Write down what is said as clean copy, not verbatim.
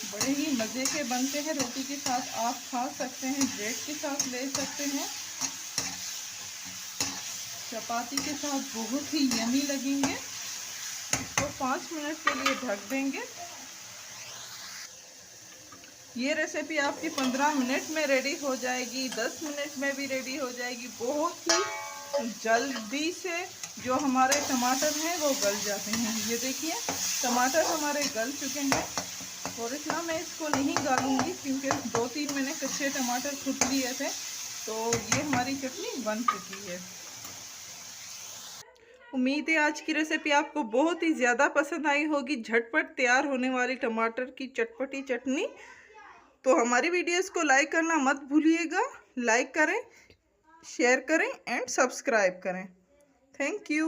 बड़े ही मज़े के बनते हैं। रोटी के साथ आप खा सकते हैं, ब्रेड के साथ ले सकते हैं, चपाती के साथ बहुत ही यमी लगेंगे। इसको 5 मिनट के लिए ढक देंगे। ये रेसिपी आपकी 15 मिनट में रेडी हो जाएगी, 10 मिनट में भी रेडी हो जाएगी। बहुत ही जल्दी से जो हमारे टमाटर हैं वो गल जाते हैं। ये देखिए टमाटर हमारे गल चुके हैं और इतना मैं इसको नहीं गालूंगी क्योंकि 2-3 मैंने कच्चे टमाटर खुद लिए थे। तो ये हमारी चटनी बन चुकी है। उम्मीद है आज की रेसिपी आपको बहुत ही ज़्यादा पसंद आई होगी। झटपट तैयार होने वाली टमाटर की चटपटी चटनी। तो हमारी वीडियोस को लाइक करना मत भूलिएगा। लाइक करें, शेयर करें एंड सब्सक्राइब करें। Thank you.